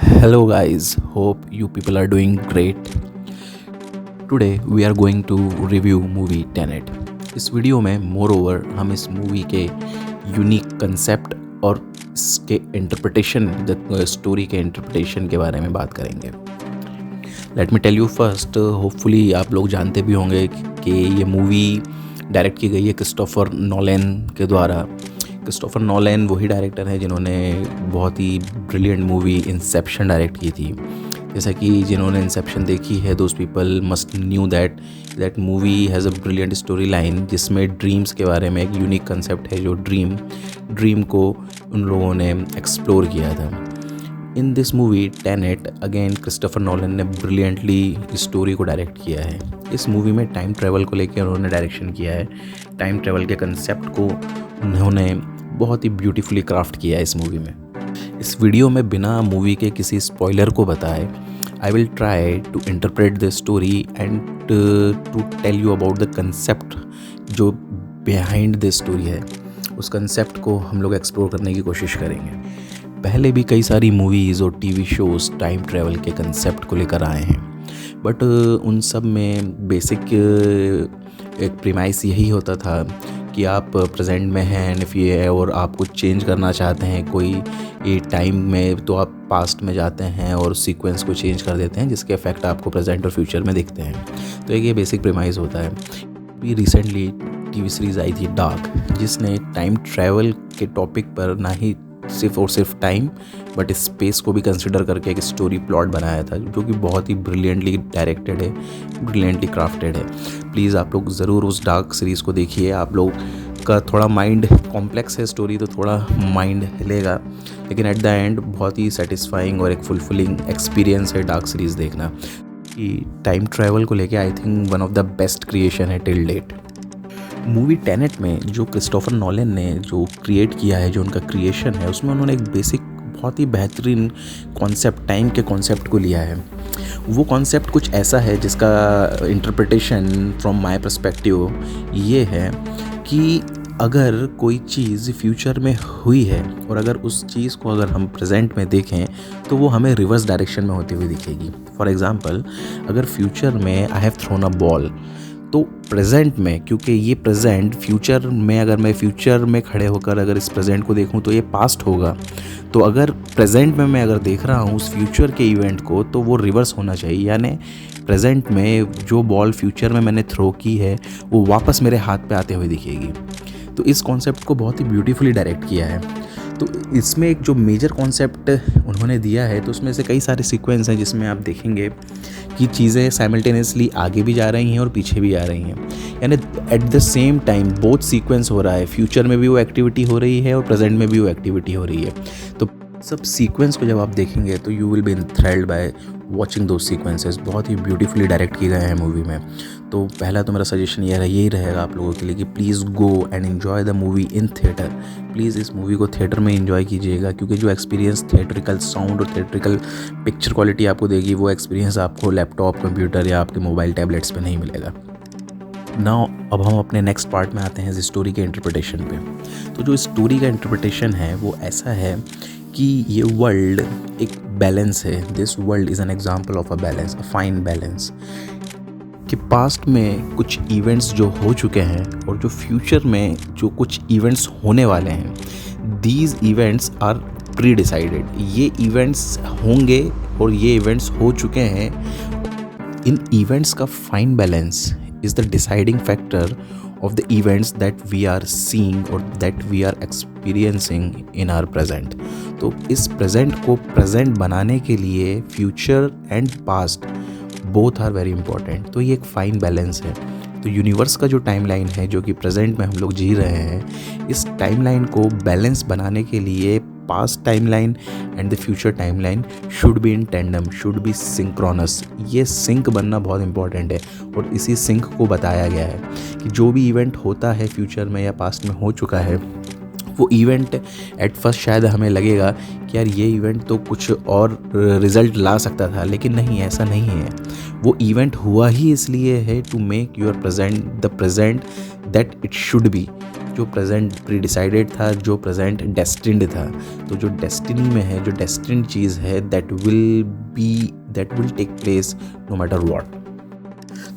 Hello guys, hope you people are doing great. Today we are going to review movie Tenet. इस video में more over हम इस movie के unique concept और इसके interpretation story के इंटरप्रिटेशन के बारे में बात करेंगे। Let me tell you first, hopefully आप लोग जानते भी होंगे कि ये मूवी डायरेक्ट की गई है क्रिस्टोफर नोलन के द्वारा। क्रिस्टोफर नोलन वही डायरेक्टर हैं जिन्होंने बहुत ही ब्रिलियंट मूवी इंसेप्शन डायरेक्ट की थी। जैसा कि जिन्होंने इंसेप्शन देखी है those people must knew that movie has a brilliant story line जिसमें ड्रीम्स के बारे में एक यूनिक कंसेप्ट है जो ड्रीम को उन लोगों ने एक्सप्लोर किया था। In this movie Tenet again Christopher Nolan ने ब्रिलियंटली स्टोरी को डायरेक्ट किया है। इस मूवी में टाइम ट्रैवल को लेकर उन्होंने डायरेक्शन किया है। टाइम ट्रैवल के कंसेप्ट को उन्होंने बहुत ही ब्यूटीफुली क्राफ्ट किया है इस मूवी में। इस वीडियो में बिना मूवी के किसी स्पॉइलर को बताए I will try to interpret the story and to tell you about the concept जो बिहाइंड द स्टोरी है। उस कंसेप्ट को हम लोग एक्सप्लोर करने की कोशिश करेंगे। पहले भी कई सारी मूवीज़ और टीवी शोज़ टाइम ट्रैवल के कंसेप्ट को लेकर आए हैं, बट उन सब में बेसिक एक प्रीमाइस यही होता था कि आप प्रेजेंट में हैं एंड इफ़ ये है और आप कुछ चेंज करना चाहते हैं कोई ये टाइम में, तो आप पास्ट में जाते हैं और सीक्वेंस को चेंज कर देते हैं जिसके इफेक्ट आपको प्रेजेंट और फ्यूचर में दिखते हैं। तो एक ये बेसिक प्रीमाइस होता है। अभी रिसेंटली टीवी सीरीज़ आई थी डार्क, जिसने टाइम ट्रैवल के टॉपिक पर ना ही सिर्फ और सिर्फ टाइम बट स्पेस को भी कंसिडर करके एक स्टोरी प्लॉट बनाया था जो कि बहुत ही ब्रिलियंटली डायरेक्टेड है, ब्रिलियंटली क्राफ्टेड है। प्लीज़ आप लोग ज़रूर उस डार्क सीरीज़ को देखिए। आप लोग का थोड़ा माइंड कॉम्प्लेक्स है स्टोरी, तो थोड़ा माइंड हिलेगा, लेकिन एट द एंड बहुत ही सेटिस्फाइंग और एक फुलफिलिंग एक्सपीरियंस है डार्क सीरीज़ देखना। कि टाइम ट्रैवल को लेके I think one of the best creation है टिल डेट। मूवी टेनेट में जो क्रिस्टोफर नोलन ने जो क्रिएट किया है, जो उनका क्रिएशन है, उसमें उन्होंने एक बेसिक बहुत ही बेहतरीन कॉन्सेप्ट टाइम के कॉन्सेप्ट को लिया है। वो कॉन्सेप्ट कुछ ऐसा है जिसका इंटरप्रिटेशन फ्रॉम माय पर्सपेक्टिव ये है कि अगर कोई चीज़ फ्यूचर में हुई है और अगर उस चीज़ को अगर हम प्रेजेंट में देखें तो वो हमें रिवर्स डायरेक्शन में होती हुई दिखेगी। फॉर एग्ज़ाम्पल, अगर फ्यूचर में I have thrown a ball, तो प्रेजेंट में, क्योंकि ये प्रेजेंट फ्यूचर में, अगर मैं फ्यूचर में खड़े होकर अगर इस प्रेजेंट को देखूं तो ये पास्ट होगा। तो अगर प्रेजेंट में मैं अगर देख रहा हूँ उस फ्यूचर के इवेंट को तो वो रिवर्स होना चाहिए, यानी प्रेजेंट में जो बॉल फ्यूचर में मैंने थ्रो की है वो वापस मेरे हाथ पे आते हुए दिखेगी। तो इस कॉन्सेप्ट को बहुत ही ब्यूटीफुली डायरेक्ट किया है। तो इसमें एक जो मेजर कॉन्सेप्ट उन्होंने दिया है, तो उसमें से कई सारे सीक्वेंस हैं जिसमें आप देखेंगे कि चीज़ें साइमल्टेनियसली आगे भी जा रही हैं और पीछे भी आ रही हैं, यानी at the same time both sequence हो रहा है। फ्यूचर में भी वो एक्टिविटी हो रही है और प्रेजेंट में भी वो एक्टिविटी हो रही है। तो सब सीक्वेंस को जब आप देखेंगे तो you will be thrilled by watching दो सीक्वेंसेस। बहुत ही ब्यूटीफुली डायरेक्ट किए गए हैं मूवी में। तो पहला तो मेरा सजेशन यही रहेगा आप लोगों के लिए कि please go and enjoy the movie in theatre. Please इस मूवी को थिएटर में एंजॉय कीजिएगा, क्योंकि जो एक्सपीरियंस थिएट्रिकल साउंड और थिएट्रिकल पिक्चर क्वालिटी आपको देगी वो एक्सपीरियंस आपको लैपटॉप, कंप्यूटर या आपके मोबाइल टैबलेट्स पे नहीं मिलेगा। नाउ अब हम अपने नेक्स्ट पार्ट में आते हैं स्टोरी के इंटरप्रिटेशन पे। तो जो स्टोरी का इंटरप्रिटेशन है वो ऐसा है कि ये वर्ल्ड एक बैलेंस है। This world is an example of a balance, a fine balance. कि पास्ट में कुछ इवेंट्स जो हो चुके हैं और जो फ्यूचर में जो कुछ इवेंट्स होने वाले हैं, these events are pre decided. ये इवेंट्स होंगे और ये इवेंट्स हो चुके हैं। इन इवेंट्स का fine balance is the deciding factor of the events that we are seeing or that we are experiencing in our present. तो इस present को present बनाने के लिए future and past both are very important। तो ये एक फाइन बैलेंस है। तो यूनिवर्स का जो टाइमलाइन है जो कि प्रेजेंट में हम लोग जी रहे हैं, इस टाइमलाइन को बैलेंस बनाने के लिए past timeline and the future timeline should be in tandem, should be synchronous. ये सिंक बनना बहुत इंपॉर्टेंट है और इसी सिंक को बताया गया है कि जो भी इवेंट होता है फ्यूचर में या पास्ट में हो चुका है, वो इवेंट एट फर्स्ट शायद हमें लगेगा कि यार ये इवेंट तो कुछ और रिज़ल्ट ला सकता था, लेकिन नहीं, ऐसा नहीं है। वो इवेंट हुआ ही इसलिए है to make your present the present that it should be जो प्रेजेंट प्री डिसाइडेड था, जो प्रेजेंट डेस्टिन्ड था। तो जो डेस्टिनी में है, जो डेस्टिन्ड चीज़ है, that will take place no matter what.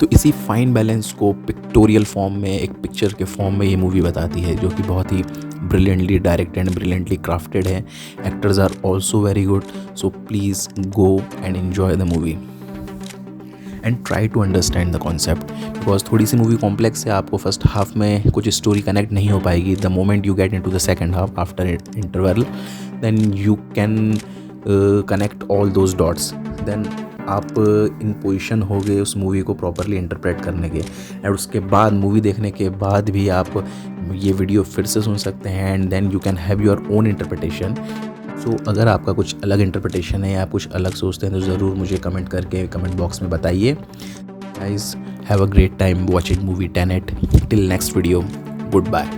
तो इसी फाइन बैलेंस को पिक्टोरियल फॉर्म में, एक पिक्चर के फॉर्म में ये मूवी बताती है, जो कि बहुत ही ब्रिलियंटली डायरेक्टेड, ब्रिलियंटली क्राफ्टेड है। Actors are also very good, so please go and enjoy the movie and try to understand the concept, because थोड़ी सी मूवी कॉम्प्लेक्स है। आपको फर्स्ट हाफ में कुछ स्टोरी कनेक्ट नहीं हो पाएगी। The moment you get into the second half after interval, then you can connect all those dots. Then आप इन पोजीशन हो गए उस मूवी को प्रॉपरली इंटरप्रेट करने के, और उसके बाद मूवी देखने के बाद भी आप ये वीडियो फिर से सुन सकते हैं and then you can have your own interpretation. So अगर आपका कुछ अलग इंटरप्रिटेशन है या आप कुछ अलग सोचते हैं तो ज़रूर मुझे कमेंट करके कमेंट बॉक्स में बताइए। Guys, have a great time watching movie Tenet. Till next video, good bye.